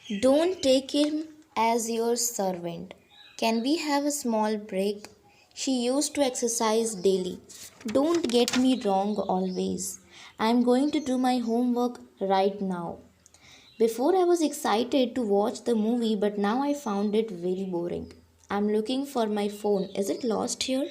Don't take him as your servant. Can we have a small break? She used to exercise daily. Don't get me wrong always. I'm going to do my homework right now. Before I was excited to watch the movie, but now I found it very boring. I'm looking for my phone. Is it lost here?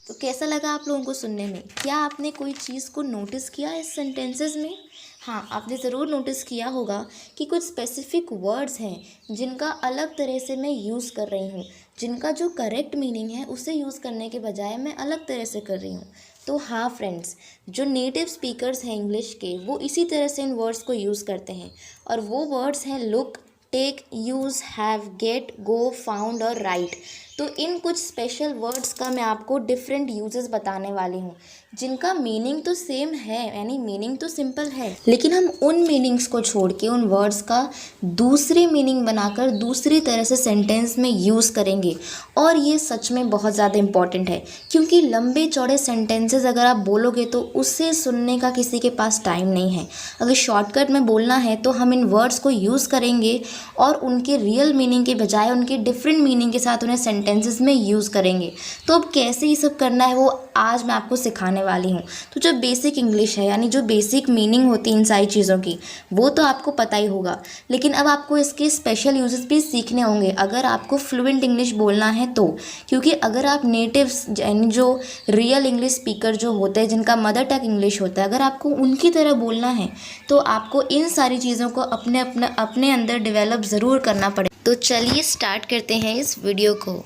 तो कैसा लगा आप लोगों को सुनने में? क्या आपने कोई चीज़ को नोटिस किया इस सेंटेंसेस में? हाँ, आपने ज़रूर नोटिस किया होगा कि कुछ स्पेसिफिक वर्ड्स हैं जिनका अलग तरह से मैं यूज़ कर रही हूँ, जिनका जो करेक्ट मीनिंग है उसे यूज़ करने के बजाय मैं अलग तरह से कर रही हूँ। तो हाँ फ्रेंड्स, जो नेटिव स्पीकर्स हैं इंग्लिश के वो इसी तरह से इन वर्ड्स को यूज़ करते हैं, और वो वर्ड्स हैं look, take, use, have, get, go, found और राइट। तो इन कुछ स्पेशल वर्ड्स का मैं आपको डिफरेंट यूजेस बताने वाली हूँ, जिनका मीनिंग तो सेम है, यानी मीनिंग तो सिंपल है, लेकिन हम उन मीनिंग्स को छोड़ के उन वर्ड्स का दूसरे मीनिंग बनाकर दूसरी तरह से सेंटेंस में यूज़ करेंगे। और ये सच में बहुत ज़्यादा इम्पॉर्टेंट है, क्योंकि लंबे चौड़े सेंटेंसेस अगर आप बोलोगे तो उसे सुनने का किसी के पास टाइम नहीं है। अगर शॉर्टकट में बोलना है तो हम इन वर्ड्स को यूज़ करेंगे और उनके रियल मीनिंग के बजाय उनके डिफरेंट मीनिंग के साथ उन्हें सेंटेंसेस में यूज़ करेंगे। तो अब कैसे ये सब करना है वो आज मैं आपको सिखाने वाली हूँ। तो जो बेसिक इंग्लिश है, यानी जो बेसिक मीनिंग होती है इन सारी चीज़ों की, वो तो आपको पता ही होगा, लेकिन अब आपको इसके स्पेशल यूजेस भी सीखने होंगे अगर आपको फ्लुएंट इंग्लिश बोलना है तो। क्योंकि अगर आप नेटिव्स, यानी जो रियल इंग्लिश स्पीकर जो होते हैं, जिनका मदर टंग इंग्लिश होता है, अगर आपको उनकी तरह बोलना है तो आपको इन सारी चीज़ों को अपने अंदर डेवलप ज़रूर करना पड़े। तो चलिए स्टार्ट करते हैं इस वीडियो को।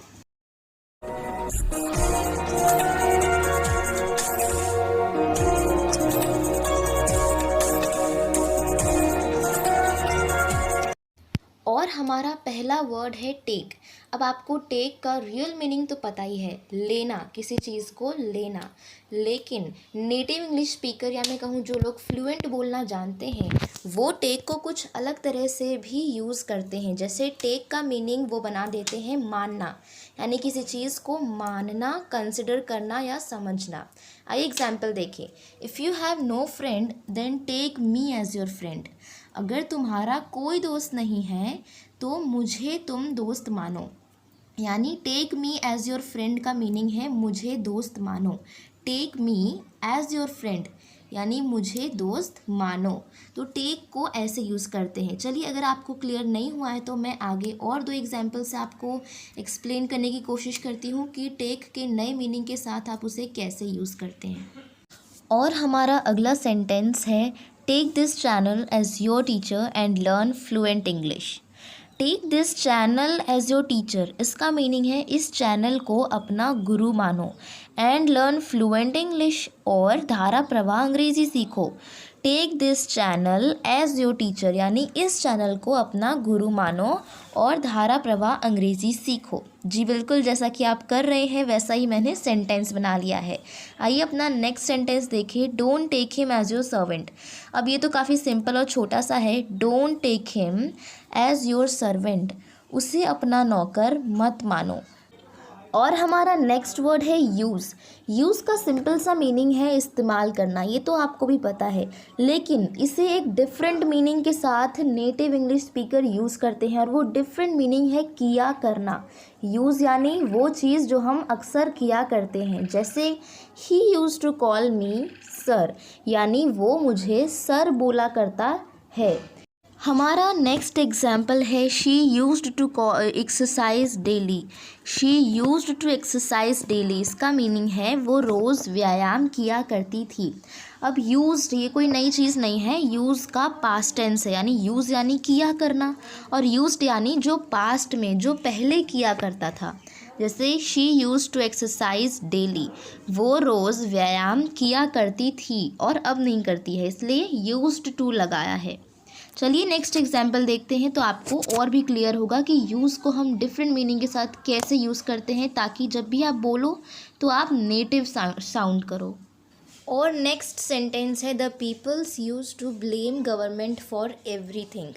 और हमारा पहला वर्ड है टेक। अब आपको टेक का रियल मीनिंग तो पता ही है, लेना, किसी चीज़ को लेना। लेकिन नेटिव इंग्लिश स्पीकर, या मैं कहूँ जो लोग फ्लुएंट बोलना जानते हैं, वो टेक को कुछ अलग तरह से भी यूज़ करते हैं। जैसे टेक का मीनिंग वो बना देते हैं मानना, यानी किसी चीज़ को मानना, कंसिडर करना या समझना। आइए एग्जाम्पल देखें। If you have no friend then take me as your friend. अगर तुम्हारा कोई दोस्त नहीं है तो मुझे तुम दोस्त मानो। यानी take me as your friend का मीनिंग है मुझे दोस्त मानो। Take me as your friend यानी मुझे दोस्त मानो। तो टेक को ऐसे यूज़ करते हैं। चलिए, अगर आपको क्लियर नहीं हुआ है तो मैं आगे और दो एग्जाम्पल से आपको एक्सप्लेन करने की कोशिश करती हूँ कि टेक के नए मीनिंग के साथ आप उसे कैसे यूज़ करते हैं। और हमारा अगला सेंटेंस है take this channel as your teacher and learn fluent English. Take this channel as your teacher, इसका मीनिंग है इस चैनल को अपना गुरु मानो, एंड लर्न फ्लुएंट इंग्लिश, और धारा प्रवाह अंग्रेज़ी सीखो। Take this channel as your teacher यानी इस चैनल को अपना गुरु मानो और धारा प्रवाह अंग्रेज़ी सीखो। जी बिल्कुल, जैसा कि आप कर रहे हैं वैसा ही मैंने सेंटेंस बना लिया है। आइए अपना नेक्स्ट सेंटेंस देखिए। Don't take him as your servant. अब ये तो काफ़ी सिंपल और छोटा सा है। Don't take him as your servant, उसे अपना नौकर मत मानो। और हमारा नेक्स्ट वर्ड है यूज़। यूज़ का सिंपल सा मीनिंग है इस्तेमाल करना, ये तो आपको भी पता है, लेकिन इसे एक डिफरेंट मीनिंग के साथ नेटिव इंग्लिश स्पीकर यूज़ करते हैं, और वो डिफरेंट मीनिंग है किया करना। यूज़ यानी वो चीज़ जो हम अक्सर किया करते हैं। जैसे he used to call me sir, यानी वो मुझे सर बोला करता है। हमारा नेक्स्ट एग्जाम्पल है she used to exercise daily. She used to exercise daily, इसका मीनिंग है वो रोज़ व्यायाम किया करती थी। अब यूज्ड ये कोई नई चीज़ नहीं है, यूज़ का पास्ट टेंस है, यानी यूज़ यानी किया करना, और यूज्ड यानी जो पास्ट में, जो पहले किया करता था। जैसे she used to exercise daily, वो रोज़ व्यायाम किया करती थी और अब नहीं करती है, इसलिए यूज्ड टू लगाया है। चलिए नेक्स्ट एग्जाम्पल देखते हैं, तो आपको और भी क्लियर होगा कि यूज़ को हम डिफरेंट मीनिंग के साथ कैसे यूज़ करते हैं, ताकि जब भी आप बोलो तो आप नेटिव साउंड करो। और नेक्स्ट सेंटेंस है the peoples use to blame government for everything.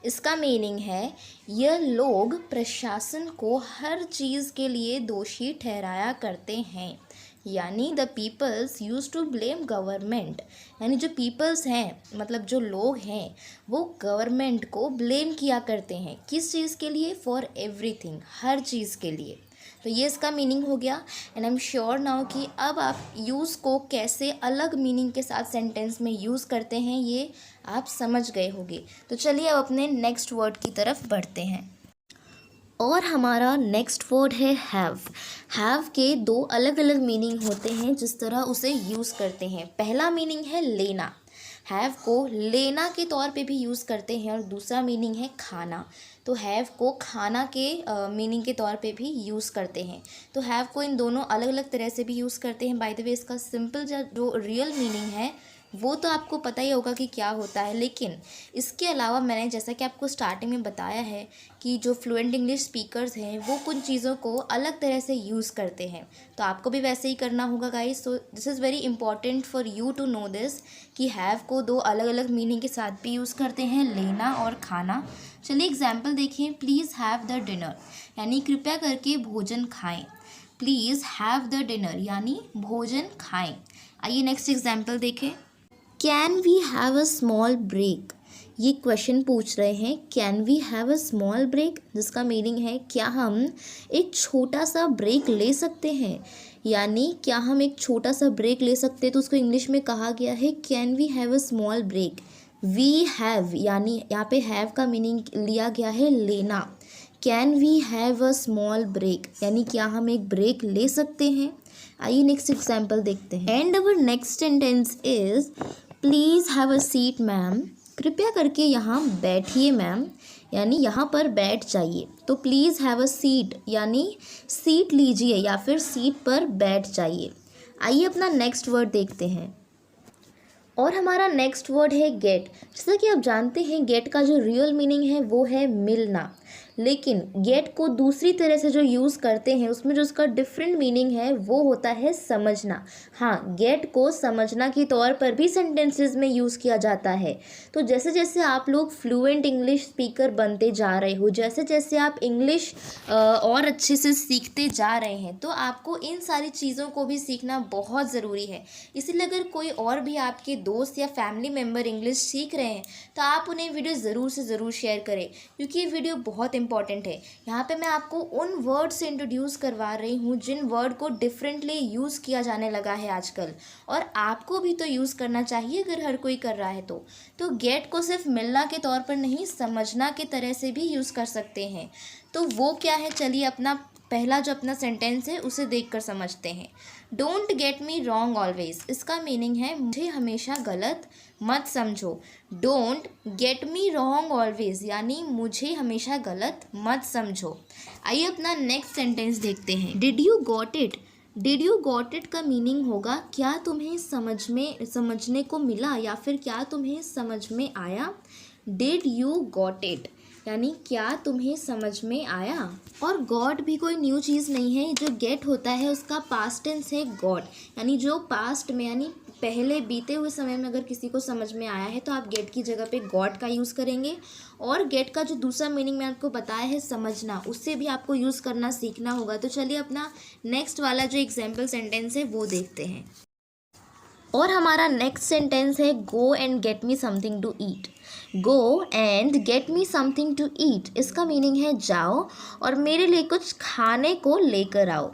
इसका मीनिंग है यह लोग प्रशासन को हर चीज़ के लिए दोषी ठहराया करते हैं। यानी the peoples use to blame government, यानी जो पीपल्स हैं मतलब जो लोग हैं वो गवर्नमेंट को ब्लेम किया करते हैं। किस चीज़ के लिए? फॉर एवरीथिंग, हर चीज़ के लिए। तो ये इसका मीनिंग हो गया। And I am sure now कि अब आप यूज़ को कैसे अलग मीनिंग के साथ सेंटेंस में यूज़ करते हैं ये आप समझ गए होंगे। तो चलिए अब अपने नेक्स्ट वर्ड की तरफ बढ़ते हैं। और हमारा नेक्स्ट वर्ड है हैव। हैव के दो अलग अलग मीनिंग होते हैं जिस तरह उसे यूज़ करते हैं। पहला मीनिंग है लेना, हैव को लेना के तौर पे भी यूज़ करते हैं, और दूसरा मीनिंग है खाना। तो हैव को खाना के मीनिंग के तौर पे भी यूज़ करते हैं। तो हैव को इन दोनों अलग अलग तरह से भी यूज़ करते हैं। बाय द वे इसका सिंपल जो रियल मीनिंग है वो तो आपको पता ही होगा कि क्या होता है, लेकिन इसके अलावा मैंने जैसा कि आपको स्टार्टिंग में बताया है कि जो फ्लुएंट इंग्लिश स्पीकर्स हैं वो कुछ चीज़ों को अलग तरह से यूज़ करते हैं, तो आपको भी वैसे ही करना होगा guys. So this is very important for you to know this कि हैव को दो अलग अलग मीनिंग के साथ भी यूज़ करते हैं, लेना और खाना। चलिए एग्जाम्पल देखिए। प्लीज़ हैव द डिनर, यानी कृपया करके भोजन खाएं। प्लीज़ हैव द डिनर यानी भोजन खाएं। आइए नेक्स्ट एग्जाम्पल देखें। Can we have a small break, ये क्वेश्चन पूछ रहे हैं can we have a small break, जिसका मीनिंग है क्या हम एक छोटा सा ब्रेक ले सकते हैं, यानी क्या हम एक छोटा सा ब्रेक ले सकते हैं। तो उसको इंग्लिश में कहा गया है can we have a small break. We have यानी यहाँ पे हैव का मीनिंग लिया गया है लेना। Can we have a small break यानी क्या हम एक ब्रेक ले सकते हैं। आइए नेक्स्ट एग्जाम्पल देखते हैं। And our next sentence is please have a seat ma'am, कृपया करके यहाँ बैठिए मैम, यानी यहाँ पर बैठ जाइए। तो प्लीज़ हैव अ सीट यानी सीट लीजिए या फिर सीट पर बैठ जाइए। आइए अपना नेक्स्ट वर्ड देखते हैं। और हमारा नेक्स्ट वर्ड है गेट। जैसा कि आप जानते हैं गेट का जो रियल मीनिंग है वो है मिलना, लेकिन गेट को दूसरी तरह से जो यूज़ करते हैं उसमें जो उसका डिफरेंट मीनिंग है वो होता है समझना। हाँ, गेट को समझना के तौर पर भी सेंटेंसेस में यूज़ किया जाता है। तो जैसे जैसे आप लोग फ्लुएंट इंग्लिश स्पीकर बनते जा रहे हो, जैसे जैसे आप इंग्लिश और अच्छे से सीखते जा रहे हैं, तो आपको इन सारी चीज़ों को भी सीखना बहुत ज़रूरी है। इसीलिए अगर कोई और भी आपके दोस्त या फैमिली मेम्बर इंग्लिश सीख रहे हैं तो आप उन्हें वीडियो ज़रूर से ज़रूर शेयर करें, क्योंकि ये वीडियो बहुत इंपॉर्टेंट है। यहाँ पे मैं आपको उन वर्ड से इंट्रोड्यूस करवा रही हूँ जिन वर्ड को डिफरेंटली यूज़ किया जाने लगा है आजकल, और आपको भी तो यूज़ करना चाहिए अगर हर कोई कर रहा है तो गेट को सिर्फ मिलना के तौर पर नहीं, समझना के तरह से भी यूज़ कर सकते हैं। तो वो क्या है, चलिए अपना पहला जो अपना सेंटेंस है उसे देखकर समझते हैं। Don't get me wrong always, इसका मीनिंग है मुझे हमेशा गलत मत समझो। Don't get me wrong always यानी मुझे हमेशा गलत मत समझो। आइए अपना नेक्स्ट सेंटेंस देखते हैं। Did you got it, did you got it का मीनिंग होगा क्या तुम्हें समझने को मिला या फिर क्या तुम्हें समझ में आया। डिड यू गॉट इट यानी क्या तुम्हें समझ में आया। और गॉट भी कोई न्यू चीज़ नहीं है, जो गेट होता है उसका पास्ट टेंस है गॉट, यानी जो पास्ट में यानी पहले बीते हुए समय में अगर किसी को समझ में आया है तो आप गेट की जगह पे गॉट का यूज़ करेंगे। और गेट का जो दूसरा मीनिंग मैं आपको बताया है समझना, उससे भी आपको यूज़ करना सीखना होगा। तो चलिए अपना नेक्स्ट वाला जो एग्जाम्पल सेंटेंस है वो देखते हैं। और हमारा नेक्स्ट सेंटेंस है go and get me something to eat. Go and get me something to eat, इसका मीनिंग है जाओ और मेरे लिए कुछ खाने को लेकर आओ।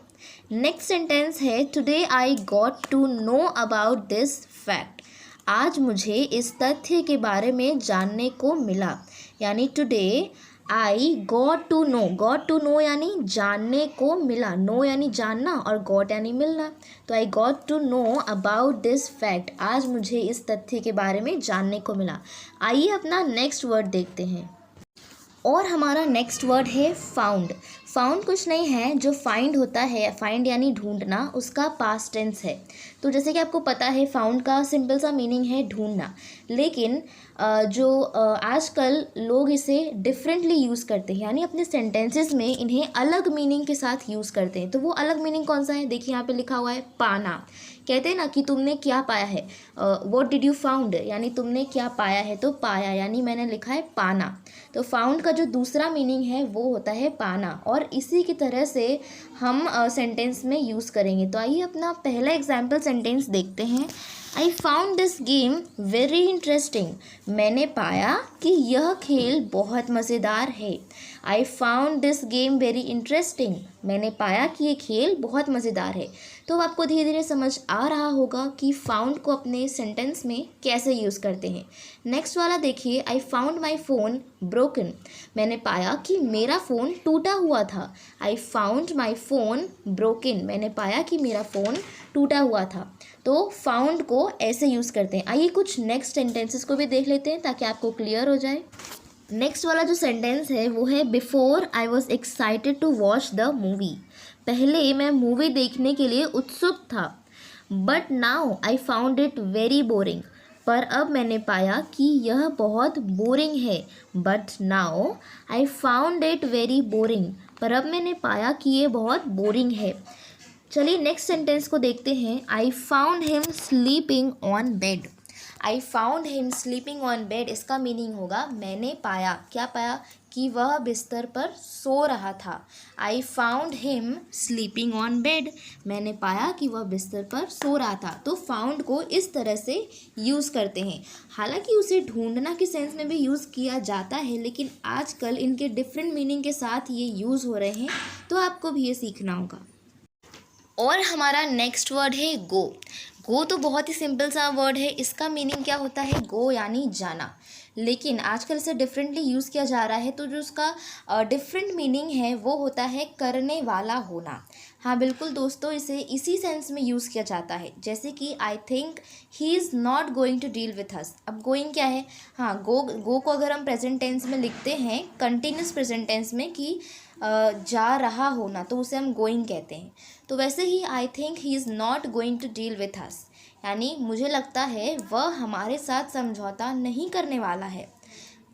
नेक्स्ट सेंटेंस है today I got to know about this fact, आज मुझे इस तथ्य के बारे में जानने को मिला। यानी today I got to know यानी जानने को मिला, नो यानी जानना और गॉट यानी मिलना। तो I got to know about this fact, आज मुझे इस तथ्य के बारे में जानने को मिला। आइए अपना नेक्स्ट वर्ड देखते हैं। और हमारा नेक्स्ट वर्ड है फाउंड। फाउंड कुछ नहीं है, जो फाइंड होता है, फाइंड यानी ढूंढना, उसका पास्ट टेंस है। तो जैसे कि आपको पता है फाउंड का सिंपल सा मीनिंग है ढूंढना, लेकिन जो आजकल लोग इसे डिफरेंटली यूज़ करते हैं, यानी अपने सेंटेंसेस में इन्हें अलग मीनिंग के साथ यूज़ करते हैं। तो वो अलग मीनिंग कौन सा है, देखिए यहाँ पे लिखा हुआ है पाना। कहते हैं ना कि तुमने क्या पाया है, व्हाट डिड यू फाउंड, यानी तुमने क्या पाया है, तो पाया यानी मैंने लिखा है पाना। तो फाउंड का जो दूसरा मीनिंग है वो होता है पाना, और इसी की तरह से हम सेंटेंस में यूज़ करेंगे। तो आइए अपना पहला एग्जाम्पल सेंटेंस देखते हैं। I found this game very interesting, मैंने पाया कि यह खेल बहुत मज़ेदार है। I found this game very interesting, मैंने पाया कि ये खेल बहुत मज़ेदार है। तो आपको धीरे धीरे समझ आ रहा होगा कि फाउंड को अपने सेंटेंस में कैसे यूज़ करते हैं। नेक्स्ट वाला देखिए, I found my phone broken, मैंने पाया कि मेरा फ़ोन टूटा हुआ था। I found my phone broken, मैंने पाया कि मेरा फ़ोन टूटा हुआ था। तो फाउंड को ऐसे यूज़ करते हैं। आइए कुछ नेक्स्ट सेंटेंसेस को भी देख लेते हैं ताकि आपको क्लियर हो जाए। नेक्स्ट वाला जो सेंटेंस है वो है before I was excited to watch the movie, पहले मैं मूवी देखने के लिए उत्सुक था। But now I found it very boring, पर अब मैंने पाया कि यह बहुत बोरिंग है। But now I found it very boring, पर अब मैंने पाया कि ये बहुत बोरिंग है। चलिए नेक्स्ट सेंटेंस को देखते हैं। I found him sleeping on bed, I found him sleeping on bed, इसका मीनिंग होगा मैंने पाया, क्या पाया, कि वह बिस्तर पर सो रहा था। I found him sleeping on bed, मैंने पाया कि वह बिस्तर पर सो रहा था। तो फाउंड को इस तरह से यूज़ करते हैं। हालांकि उसे ढूंढना के सेंस में भी यूज़ किया जाता है, लेकिन आजकल इनके डिफरेंट मीनिंग के साथ ये यूज़ हो रहे हैं, तो आपको भी ये सीखना होगा। और हमारा नेक्स्ट वर्ड है गो। गो तो बहुत ही सिंपल सा वर्ड है, इसका मीनिंग क्या होता है, गो यानी जाना, लेकिन आजकल इसे डिफरेंटली यूज़ किया जा रहा है। तो जो उसका डिफरेंट मीनिंग है वो होता है करने वाला होना। हाँ बिल्कुल दोस्तों, इसे इसी सेंस में यूज़ किया जाता है, जैसे कि I think he is not going to deal with us. अब गोइंग क्या है, हाँ गो को अगर हम प्रेजेंट टेंस में लिखते हैं, कंटिन्यूस प्रेजेंट टेंस में, कि जा रहा होना, तो उसे हम गोइंग कहते हैं। तो वैसे ही I think he is not going to deal with us, यानी मुझे लगता है वह हमारे साथ समझौता नहीं करने वाला है।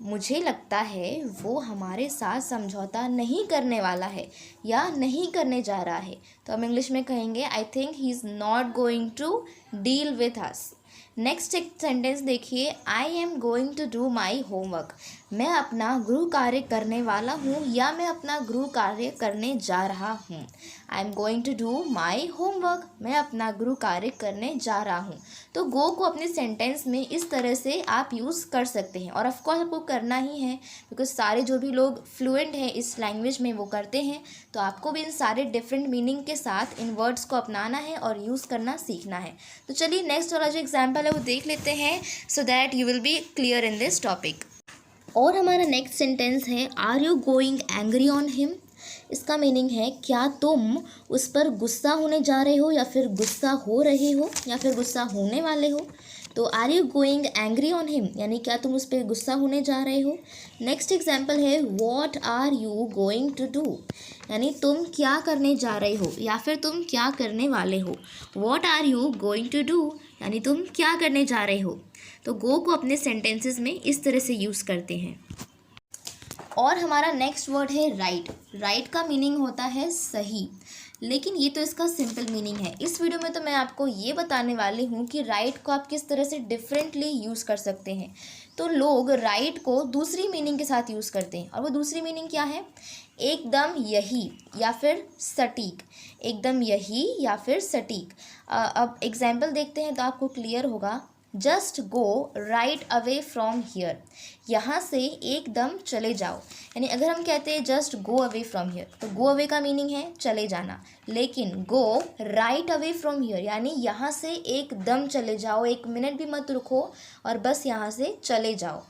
मुझे लगता है वो हमारे साथ समझौता नहीं करने वाला है या नहीं करने जा रहा है। तो हम इंग्लिश में कहेंगे I think he is not going to deal with us. Next एक सेंटेंस देखिए, I am going to do my homework, मैं अपना गृह कार्य करने वाला हूँ या मैं अपना गृह कार्य करने जा रहा हूँ। I am going to do my homework, मैं अपना गृह कार्य करने जा रहा हूँ। तो गो को अपने सेंटेंस में इस तरह से आप यूज़ कर सकते हैं, और ऑफकोर्स आपको करना ही है, बिकॉज सारे जो भी लोग फ्लुएंट हैं इस लैंग्वेज में वो करते हैं। तो आपको भी इन सारे डिफरेंट मीनिंग के साथ इन वर्ड्स को अपनाना है और यूज़ करना सीखना है। तो चलिए नेक्स्ट वाला जो एग्जाम्पल है वो देख लेते हैं, so that you will be clear in this topic. और हमारा नेक्स्ट सेंटेंस है are you going angry on him, इसका मीनिंग है क्या तुम उस पर गुस्सा होने जा रहे हो, या फिर गुस्सा हो रहे हो, या फिर गुस्सा होने वाले हो। तो are you going angry on him, यानी क्या तुम उस पर गुस्सा होने जा रहे हो। नेक्स्ट एग्जाम्पल है what are you going to do, यानी तुम क्या करने जा रहे हो या फिर तुम क्या करने वाले हो। What are you going to do, यानी तुम क्या करने जा रहे हो। तो गो को अपने सेंटेंसेस में इस तरह से यूज़ करते हैं। और हमारा नेक्स्ट वर्ड है राइट। राइट का मीनिंग होता है सही, लेकिन ये तो इसका सिंपल मीनिंग है। इस वीडियो में तो मैं आपको ये बताने वाली हूँ कि राइट को आप किस तरह से डिफरेंटली यूज़ कर सकते हैं। तो लोग राइट को दूसरी मीनिंग के साथ यूज़ करते हैं, और वो दूसरी मीनिंग क्या है, एकदम यही या फिर सटीक, एकदम यही या फिर सटीक। अब एग्जाम्पल देखते हैं तो आपको क्लियर होगा। Just go right away from here, यहाँ से एकदम चले जाओ। यानी अगर हम कहते हैं just go away from here, तो गो अवे का मीनिंग है चले जाना, लेकिन go right away from here यानी यहाँ से एकदम चले जाओ, एक मिनट भी मत रुको और बस यहाँ से चले जाओ।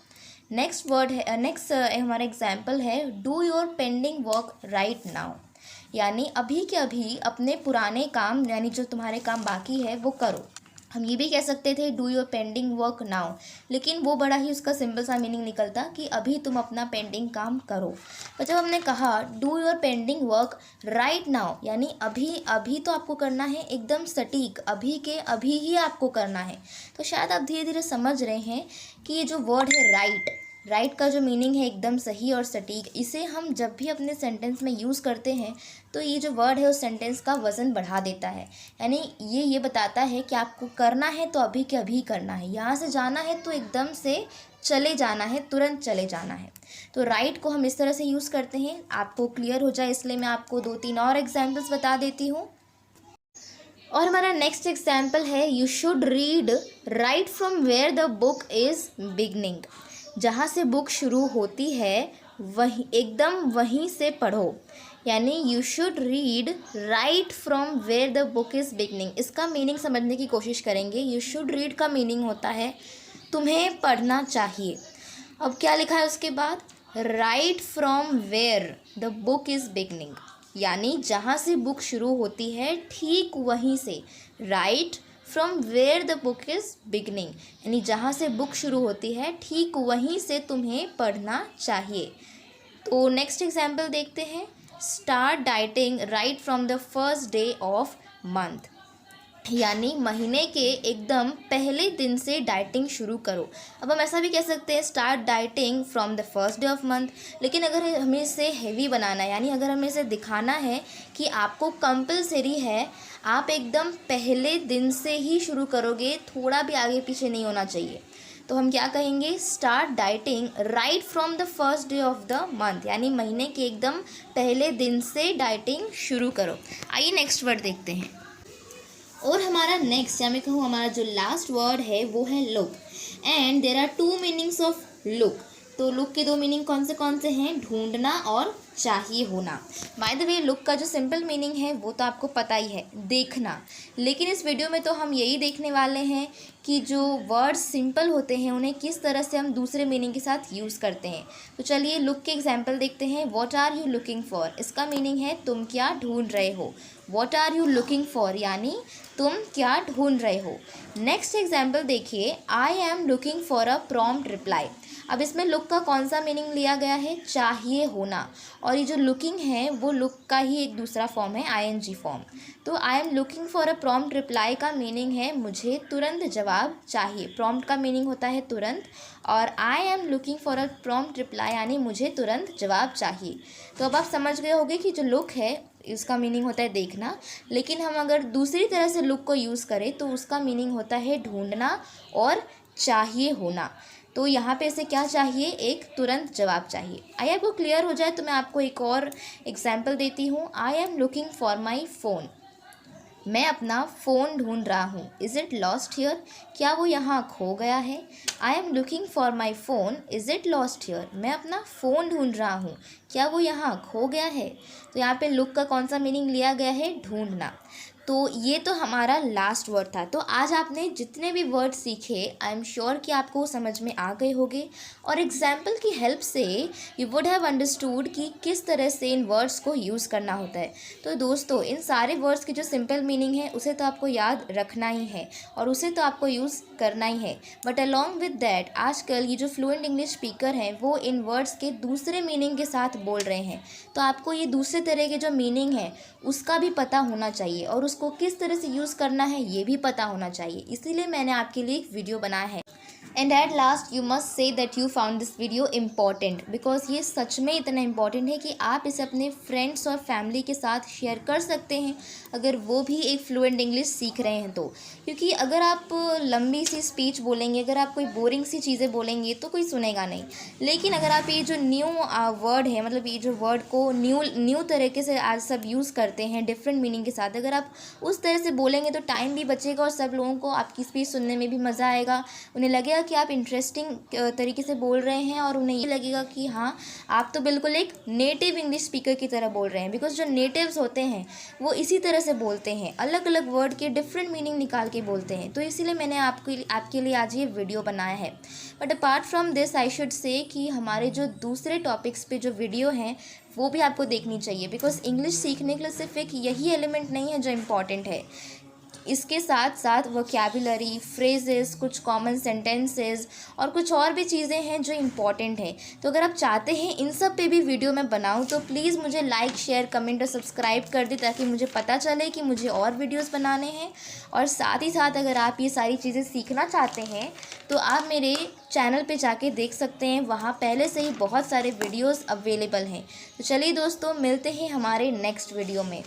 नेक्स्ट वर्ड है, नेक्स्ट हमारा एग्जाम्पल है do your pending work right now, यानी अभी के अभी अपने पुराने काम, यानी जो तुम्हारे काम बाकी है वो करो। हम ये भी कह सकते थे do your pending work now, लेकिन वो बड़ा ही उसका सिंपल सा मीनिंग निकलता कि अभी तुम अपना पेंडिंग काम करो। पर जब हमने कहा do your pending work right now, यानी अभी अभी तो आपको करना है, एकदम सटीक अभी के अभी ही आपको करना है। तो शायद आप धीरे धीरे समझ रहे हैं कि ये जो वर्ड है राइट का जो मीनिंग है एकदम सही और सटीक, इसे हम जब भी अपने सेंटेंस में यूज़ करते हैं तो ये जो वर्ड है उस सेंटेंस का वज़न बढ़ा देता है। यानी ये बताता है कि आपको करना है तो अभी के अभी करना है, यहाँ से जाना है तो एकदम से चले जाना है, तुरंत चले जाना है। तो राइट को हम इस तरह से यूज़ करते हैं। आपको क्लियर हो जाए इसलिए मैं आपको 2-3 और एग्जाम्पल्स बता देती हूँ। और हमारा नेक्स्ट एग्जाम्पल है you should read right from where the book is beginning. जहाँ से बुक शुरू होती है वहीं एकदम वहीं से पढ़ो, यानी you should read right from where the book is beginning. इसका मीनिंग समझने की कोशिश करेंगे। यू शुड रीड का मीनिंग होता है तुम्हें पढ़ना चाहिए। अब क्या लिखा है उसके बाद, right from where the book is beginning, यानी जहाँ से बुक शुरू होती है ठीक वहीं से। Right from where the book is beginning, यानी जहाँ से बुक शुरू होती है ठीक वहीं से तुम्हें पढ़ना चाहिए। तो नेक्स्ट एग्जाम्पल देखते हैं, start dieting right from the first day of month, यानी महीने के एकदम पहले दिन से डाइटिंग शुरू करो। अब हम ऐसा भी कह सकते हैं start dieting from the first day of month, लेकिन अगर हमें इसे हैवी बनाना है, यानी अगर हमें इसे दिखाना है कि आपको कंपलसरी है, आप एकदम पहले दिन से ही शुरू करोगे, थोड़ा भी आगे पीछे नहीं होना चाहिए, तो हम क्या कहेंगे, start dieting right from the first day of the month, यानी महीने के एकदम पहले दिन से डाइटिंग शुरू करो। आइए नेक्स्ट वर्ड देखते हैं। और हमारा नेक्स्ट, या मैं कहूँ हमारा जो लास्ट वर्ड है वो है look. And there are 2 meanings of look. तो लुक के 2 मीनिंग कौन से हैं, ढूंढना और चाहिए होना। बाय द वे लुक का जो सिंपल मीनिंग है वो तो आपको पता ही है, देखना। लेकिन इस वीडियो में तो हम यही देखने वाले हैं कि जो वर्ड्स सिंपल होते हैं उन्हें किस तरह से हम दूसरे मीनिंग के साथ यूज़ करते हैं। तो चलिए लुक के एग्जाम्पल देखते हैं। What are you looking for, इसका मीनिंग है तुम क्या ढूंढ रहे हो। What are you looking for, यानी तुम क्या ढूंढ रहे हो। नेक्स्ट एग्जाम्पल देखिए, I am looking for a prompt reply. अब इसमें लुक का कौन सा मीनिंग लिया गया है, चाहिए होना, और ये जो लुकिंग है वो लुक का ही एक दूसरा फॉर्म है, आईएनजी फॉर्म। तो आई am looking for a prompt reply का मीनिंग है मुझे तुरंत जवाब चाहिए। प्रॉम्प्ट का मीनिंग होता है तुरंत, और आई am looking for a prompt reply यानी मुझे तुरंत जवाब चाहिए। तो अब आप समझ गए होंगे कि जो लुक है इसका मीनिंग होता है देखना, लेकिन हम अगर दूसरी तरह से लुक को यूज़ करें तो उसका मीनिंग होता है ढूंढना और चाहिए होना। तो यहाँ पे इसे क्या चाहिए, एक तुरंत जवाब चाहिए। आई आपको क्लियर हो जाए तो मैं आपको एक और एग्जाम्पल देती हूँ। I am looking for my phone, मैं अपना फ़ोन ढूंढ रहा हूँ। इज़ इट लॉस्ट हियर, क्या वो यहाँ खो गया है। आई am looking for my phone, is it lost here, मैं अपना फ़ोन ढूंढ रहा हूँ, क्या वो यहाँ खो गया है। तो यहाँ पे लुक का कौन सा मीनिंग लिया गया है, ढूंढना। तो ये तो हमारा लास्ट वर्ड था। तो आज आपने जितने भी वर्ड सीखे आई एम श्योर कि आपको वो समझ में आ गए होंगे, और एग्जाम्पल की हेल्प से यू वुड हैव अंडरस्टूड कि किस तरह से इन वर्ड्स को यूज़ करना होता है। तो दोस्तों इन सारे वर्ड्स की जो सिंपल मीनिंग है उसे तो आपको याद रखना ही है और उसे तो आपको यूज़ करना ही है, बट अलॉन्ग विद दैट आजकल ये जो फ्लुएंट इंग्लिश स्पीकर हैं वो इन वर्ड्स के दूसरे मीनिंग के साथ बोल रहे हैं। तो आपको ये दूसरे तरह के जो मीनिंग है उसका भी पता होना चाहिए और उसको किस तरह से यूज़ करना है ये भी पता होना चाहिए। इसीलिए मैंने आपके लिए एक वीडियो बनाया है। And at last you must say that you found this video important, because ये सच में इतना इम्पॉर्टेंट है कि आप इसे अपने फ्रेंड्स और फैमिली के साथ शेयर कर सकते हैं अगर वो भी एक फ्लुएंट इंग्लिश सीख रहे हैं तो। क्योंकि अगर आप लंबी सी स्पीच बोलेंगे, अगर आप कोई बोरिंग सी चीज़ें बोलेंगे तो कोई सुनेगा नहीं। लेकिन अगर आप ये जो न्यू वर्ड है, मतलब ये जो वर्ड को न्यू तरीके से आज सब यूज़ करते हैं डिफरेंट मीनिंग के साथ, अगर आप उस तरह से बोलेंगे तो टाइम भी बचेगा और सब लोगों को आपकी स्पीच सुनने में भी मज़ा आएगा। उन्हें लगेगा कि आप इंटरेस्टिंग तरीके से बोल रहे हैं और उन्हें ये लगेगा कि हाँ आप तो बिल्कुल एक नेटिव इंग्लिश स्पीकर की तरह बोल रहे हैं। बिकॉज जो नेटिव्स होते हैं वो इसी तरह से बोलते हैं, अलग अलग वर्ड के डिफरेंट मीनिंग निकाल के बोलते हैं। तो इसीलिए मैंने आपके लिए आज ये वीडियो बनाया है। But apart from this I should say कि हमारे जो दूसरे टॉपिक्स पे जो वीडियो हैं वो भी आपको देखनी चाहिए, बिकॉज इंग्लिश सीखने के लिए सिर्फ एक यही एलिमेंट नहीं है जो इम्पॉर्टेंट है। इसके साथ साथ वोकैबुलरी, फ्रेजेस, कुछ कॉमन सेंटेंसेस और कुछ और भी चीज़ें हैं जो इम्पॉर्टेंट है। तो अगर आप चाहते हैं इन सब पे भी वीडियो मैं बनाऊँ तो प्लीज़ मुझे लाइक, शेयर, कमेंट और सब्सक्राइब कर दें, ताकि मुझे पता चले कि मुझे और वीडियोस बनाने हैं। और साथ ही साथ अगर आप ये सारी चीज़ें सीखना चाहते हैं तो आप मेरे चैनल पे जाके देख सकते हैं, वहाँ पहले से ही बहुत सारे वीडियोस अवेलेबल हैं। तो चलिए दोस्तों, मिलते हैं हमारे नेक्स्ट वीडियो में।